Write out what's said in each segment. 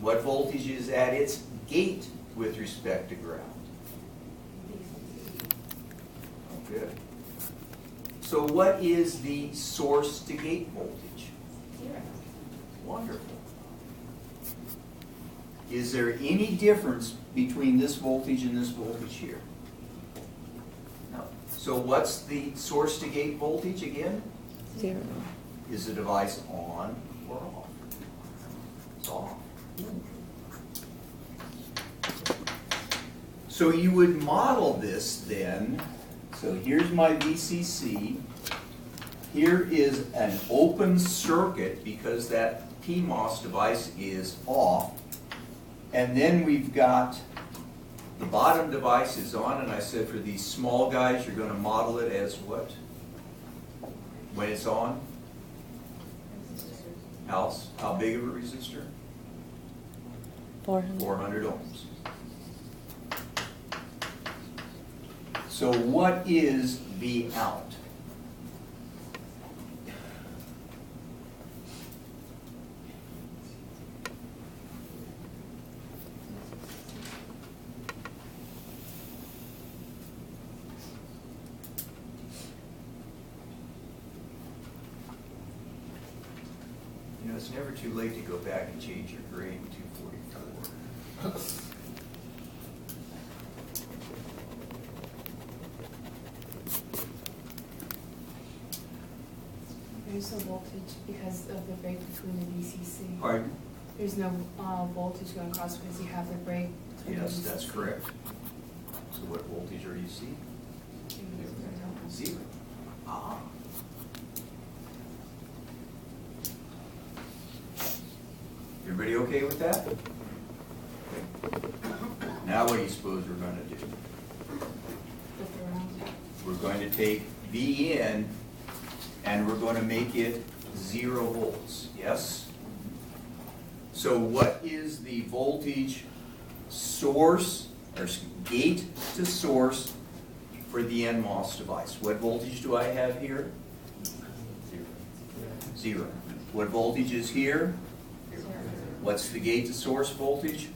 What voltage is at its gate with respect to ground? Good. So what is the source to gate voltage? 0. Wonderful. Is there any difference between this voltage and this voltage here? No. So what's the source to gate voltage again? 0. Is the device on or off? It's off. So you would model this then. So here's my VCC. Here is an open circuit because that PMOS device is off. And then we've got the bottom device is on, and I said for these small guys, you're going to model it as what? When it's on? How big of a resistor? 400. 400 ohms. So what is V out? You know, it's never too late to go back and change your grade in 244. There's no voltage because of the break between the VCC. Pardon? There's no voltage going across because you have the break between Yes, the VCC. that's correct. So what voltage are you seeing? 0. Ah. Everybody okay with that? Now what do you suppose we're going to do? Flip it around. We're going to take V in and we're going to make it 0 volts, yes? So what is the voltage source, or gate to source for the NMOS device? What voltage do I have here? 0. What voltage is here? What's the gate to source voltage?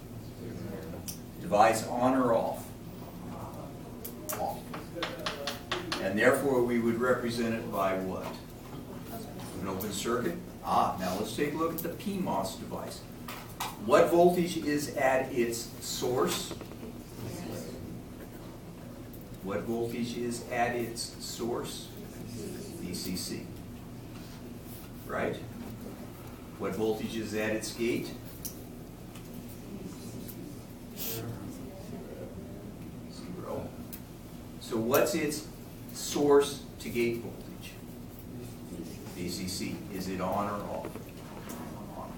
Device on or off? Off. And therefore we would represent it by what? An open circuit? Ah, now let's take a look at the PMOS device. What voltage is at its source? What voltage is at its source? VCC. Right? What voltage is at its gate? 0. So what's its source to gate voltage? VCC. Is it on or off? On.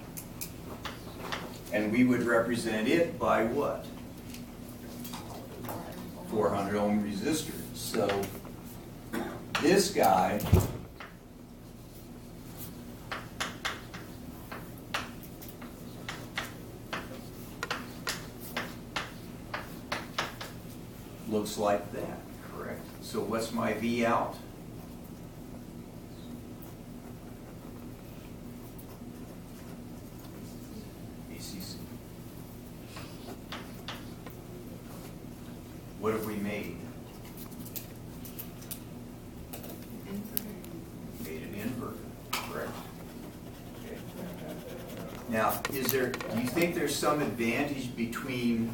And we would represent it by what? 400 ohm resistor. So this guy looks like that, correct? So what's my V out? VCC. What have we made? Made an inverter, correct? Okay. Now, do you think there's some advantage between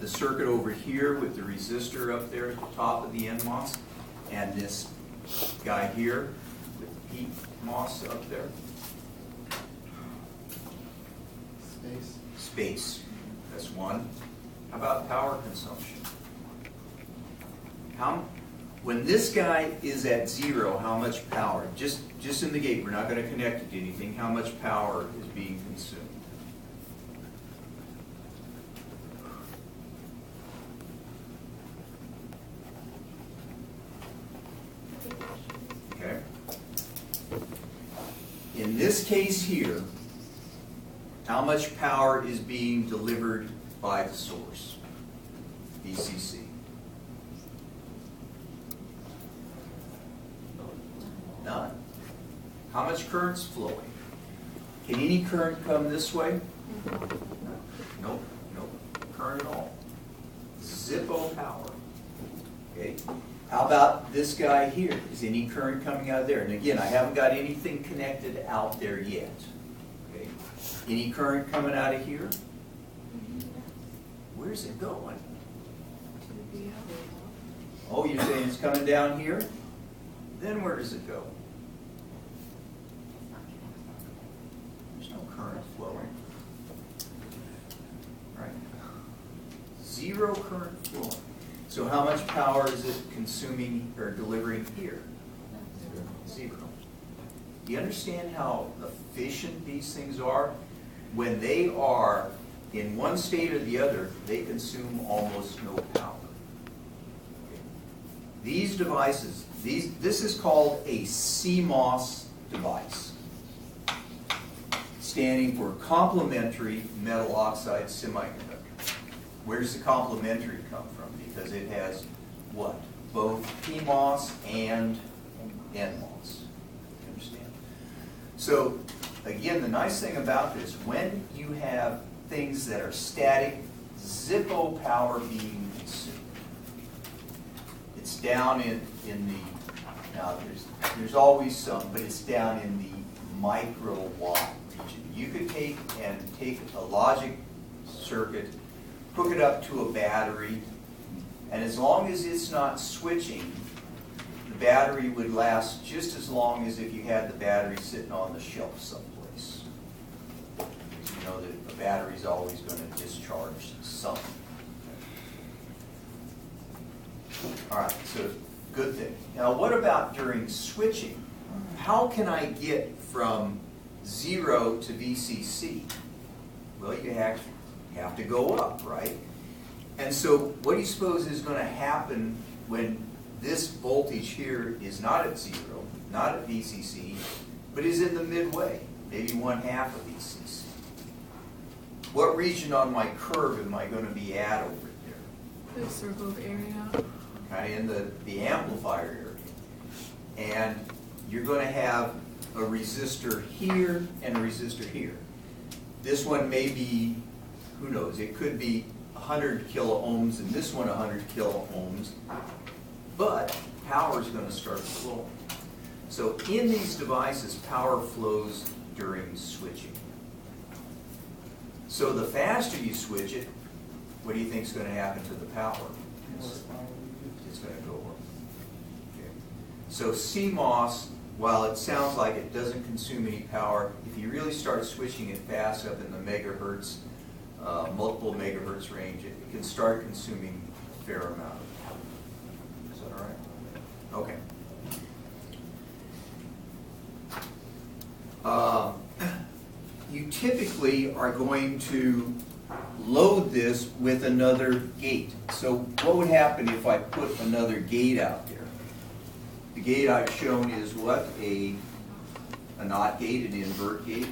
the circuit over here with the resistor up there at the top of the NMOS and this guy here with the PMOS up there? Space. Space, that's one. How about power consumption? When this guy is at 0, how much power? Just in the gate, we're not going to connect it to anything. How much power is being consumed? Okay. In this case here, how much power is being delivered by the source? VCC. None. How much current's flowing? Can any current come this way? Nope, nope, current at all. Zippo power. Okay, how about this guy here? Is any current coming out of there? And again, I haven't got anything connected out there yet. Okay, any current coming out of here? Where's it going? To the Oh, you're saying it's coming down here? Then where does it go? There's no current flowing. Right? Zero current flowing. So how much power is it consuming or delivering here? Zero. Do you understand how efficient these things are? When they are in one state or the other, they consume almost no power. These devices, this is called a CMOS device, standing for complementary metal oxide semiconductor. Where does the complementary come from? Because it has what? Both PMOS and NMOS. You understand? So again, the nice thing about this, when you have things that are static, Zippo power being consumed, it's down in the, now there's always some, but it's down in the microwatt region. You could take a logic circuit, hook it up to a battery, and as long as it's not switching, the battery would last just as long as if you had the battery sitting on the shelf someplace. You know that the battery's always going to discharge something. All right, so good thing. Now what about during switching? How can I get from 0 to VCC? Well, you have to go up, right? And so what do you suppose is going to happen when this voltage here is not at 0, not at VCC, but is in the midway, maybe 1/2 of VCC? What region on my curve am I going to be at over there? The circle of area. Kind of in the amplifier area. And you're going to have a resistor here and a resistor here. This one may be, who knows, it could be 100 kilo ohms and this one 100 kilo ohms, but power is going to start flowing. So in these devices, power flows during switching. So the faster you switch it, what do you think is going to happen to the power? It's going to go up. Okay. So CMOS, while it sounds like it doesn't consume any power, if you really start switching it fast up in the megahertz, multiple megahertz range, it can start consuming a fair amount of power. Is that all right? Okay. You typically are going to load this with another gate. So what would happen if I put another gate out there? The gate I've shown is what? A NOT gate, an invert gate.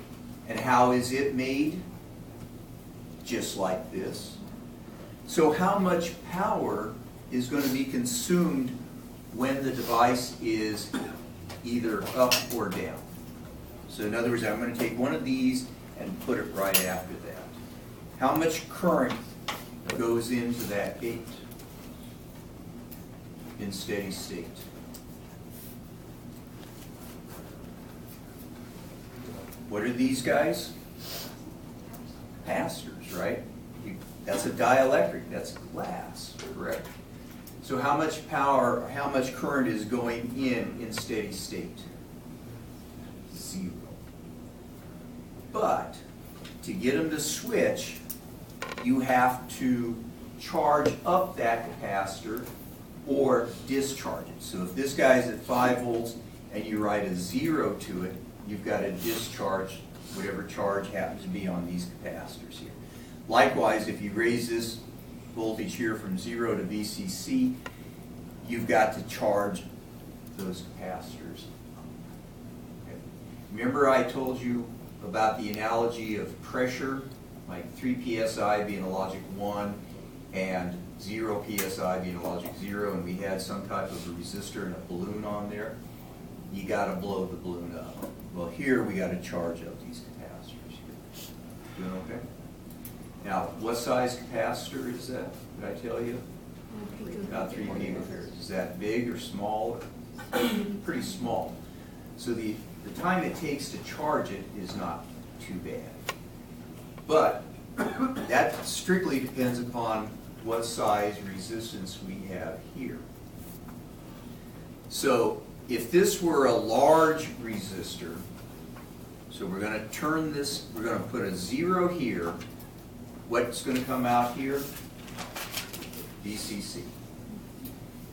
And how is it made? Just like this. So how much power is going to be consumed when the device is either up or down? So in other words, I'm going to take one of these and put it right after that. How much current goes into that gate in steady state? What are these guys? Capacitors, right? That's a dielectric, that's glass, correct? So how much power, or how much current is going in steady state? 0. But to get them to switch, you have to charge up that capacitor or discharge it. So if this guy's at 5 volts and you write a 0 to it, you've got to discharge whatever charge happens to be on these capacitors here. Likewise, if you raise this voltage here from 0 to VCC, you've got to charge those capacitors. Okay. Remember I told you about the analogy of pressure, like 3 psi being a logic 1 and 0 psi being a logic 0, and we had some type of a resistor and a balloon on there. You got to blow the balloon up. Well, here we got to charge up these capacitors here. Doing okay? Now, what size capacitor is that? Did I tell you? About 3 gigafarads. Is that big or small? Pretty small. So the time it takes to charge it is not too bad. But that strictly depends upon what size resistance we have here. So if this were a large resistor, so we're going to turn this, we're going to put a 0 here. What's going to come out here? VCC.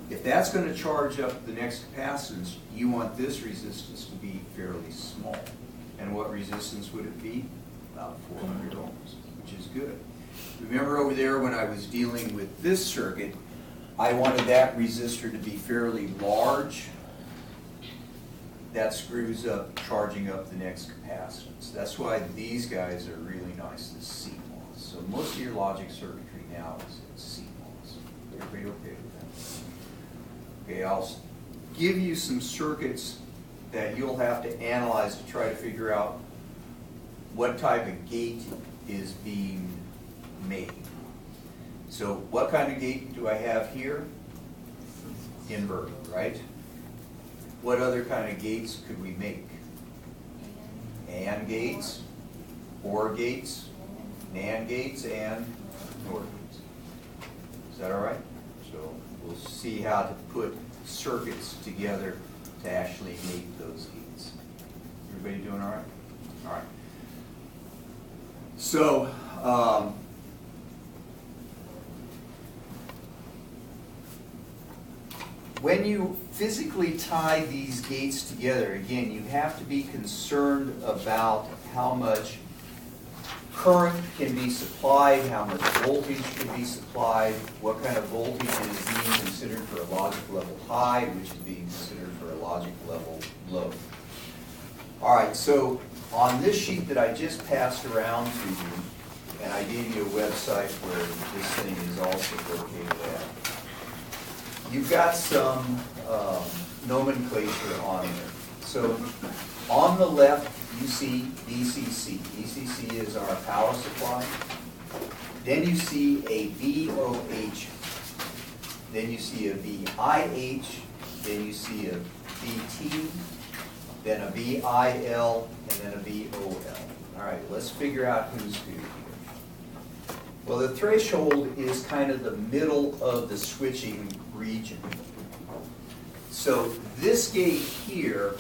If that's going to charge up the next capacitance, you want this resistance to be fairly small. And what resistance would it be? About 400 ohms, which is good. Remember over there when I was dealing with this circuit, I wanted that resistor to be fairly large. That screws up charging up the next capacitance. That's why these guys are really nice, the CMOS. So most of your logic circuitry now is CMOS. Everybody okay with that? Okay, I'll give you some circuits that you'll have to analyze to try to figure out what type of gate is being made. So what kind of gate do I have here? Inverter, right? What other kind of gates could we make? AND gates, OR gates, NAND gates, and NOR gates. Is that all right? So we'll see how to put circuits together to actually make those gates. Everybody doing all right? All right. So, when you physically tie these gates together, again, you have to be concerned about how much current can be supplied, how much voltage can be supplied, what kind of voltage is being considered for a logic level high, which is being considered for a logic level low. All right, so on this sheet that I just passed around to you, and I gave you a website where this thing is also located at, you've got some nomenclature on there. So on the left, you see VCC. VCC is our power supply. Then you see a VOH. Then you see a VIH. Then you see a VT. Then a VIL. And then a VOL. All right, let's figure out who's who here. Well, the threshold is kind of the middle of the switching region. So this gate here,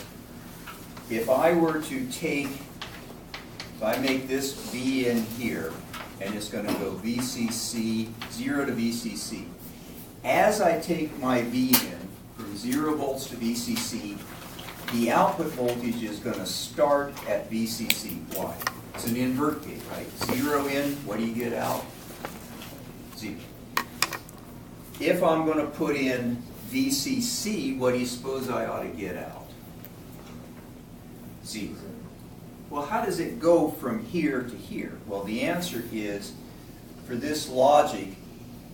if I were to take, if I make this V in here, and it's going to go VCC, 0 to VCC. As I take my V in from 0 volts to VCC, the output voltage is going to start at VCC. Why? It's an invert gate, right? 0 in, what do you get out? 0. If I'm going to put in VCC, what do you suppose I ought to get out? 0. Well, how does it go from here to here? Well, the answer is, for this logic,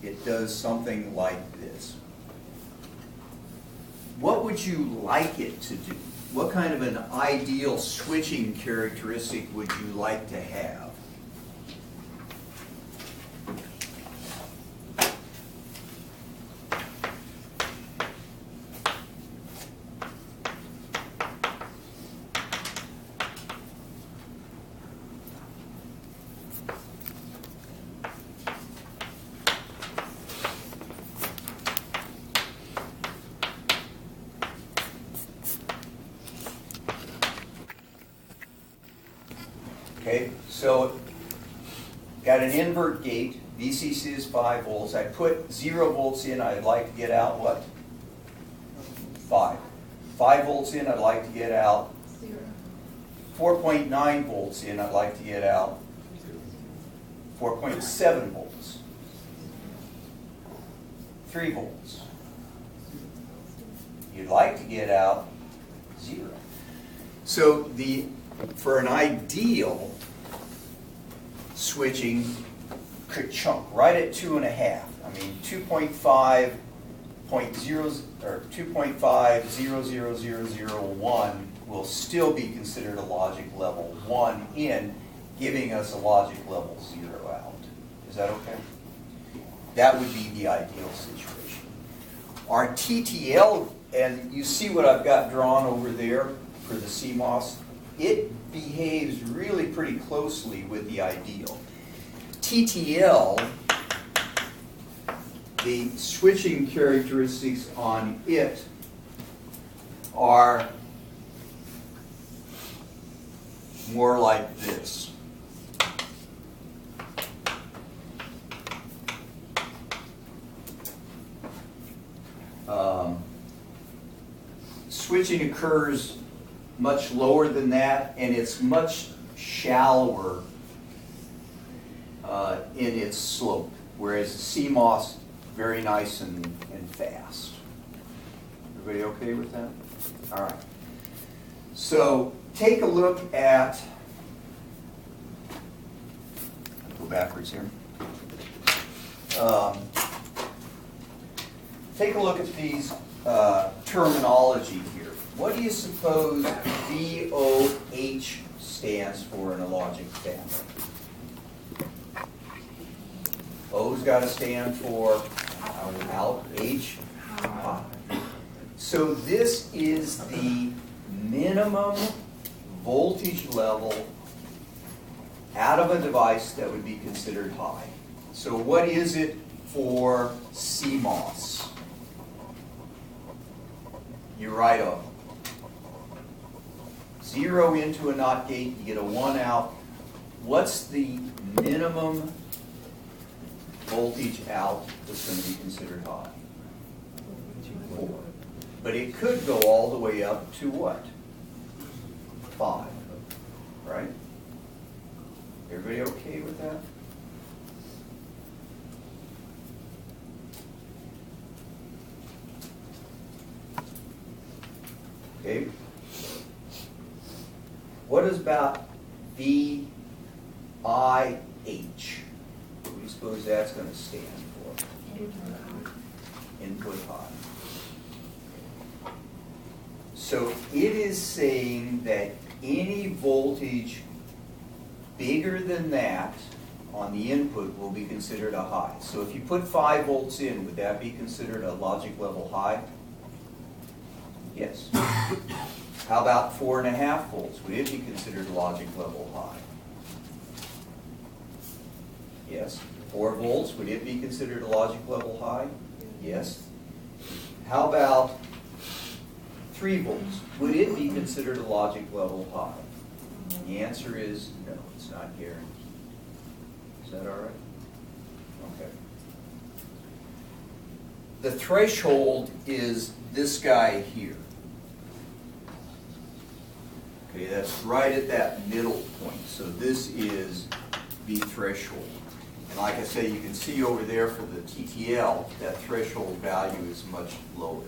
it does something like this. What would you like it to do? What kind of an ideal switching characteristic would you like to have? Okay, so got an invert gate, VCC is 5 volts. I put 0 volts in, I'd like to get out what? 5. 5 volts in, I'd like to get out 4.9 volts in, I'd like to get out 4.7 volts. 3 volts. You'd like to get out 0. So for an ideal switching, could chunk right at 2.5. I mean 2.5 or 2.5000001 will still be considered a logic level 1 in, giving us a logic level 0 out. Is that okay? That would be the ideal situation. Our TTL, and you see what I've got drawn over there for the CMOS, it behaves really pretty closely with the ideal. TTL, the switching characteristics on it are more like this. Switching occurs much lower than that, and it's much shallower in its slope, whereas the CMOS, very nice and fast. Everybody okay with that? All right. So take a look at, I'll go backwards here. Take a look at these terminology here. What do you suppose VOH stands for in a logic family? O's got to stand for out, H, high. So this is the minimum voltage level out of a device that would be considered high. So what is it for CMOS? You write a 0 into a NOT gate, you get a 1 out. What's the minimum voltage out that's going to be considered high? 4. But it could go all the way up to what? 5, right? Everybody okay with that? Okay. What is about VIH? What do you suppose that's going to stand for? Input high. So it is saying that any voltage bigger than that on the input will be considered a high. So if you put 5 volts in, would that be considered a logic level high? Yes. How about 4.5 volts? Would it be considered a logic level high? Yes. 4 volts, would it be considered a logic level high? Yes. How about 3 volts? Would it be considered a logic level high? The answer is no, it's not guaranteed. Is that all right? Okay. The threshold is this guy here. Okay, that's right at that middle point. So this is the threshold. And like I say, you can see over there for the TTL, that threshold value is much lower.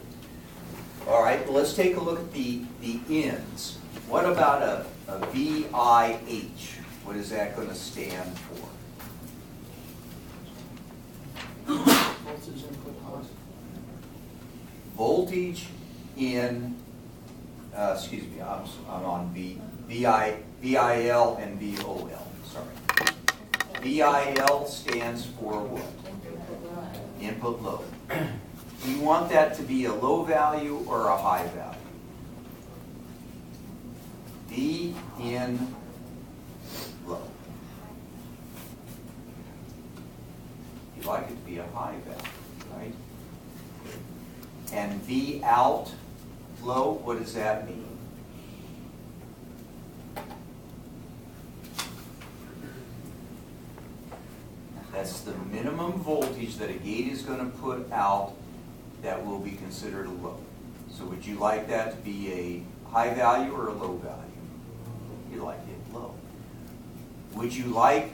All right, well, let's take a look at the ends. What about a VIH? What is that going to stand for? Voltage input high. Voltage in, excuse me, I'm on VIL and VOL, sorry. VIL stands for what? Input load. Do you want that to be a low value or a high value? V in low. You'd like it to be a high value, right? And V out low, what does that mean? That's the minimum voltage that a gate is going to put out that will be considered a low. So would you like that to be a high value or a low value? You like it low. Would you like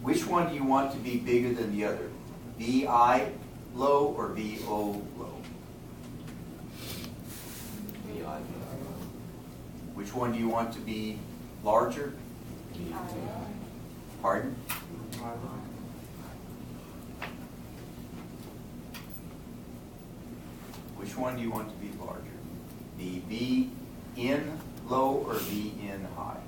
which one do you want to be bigger than the other? VI low or VO low? VI. Which one do you want to be larger? Pardon? Which one do you want to be larger? The V in low or V in high?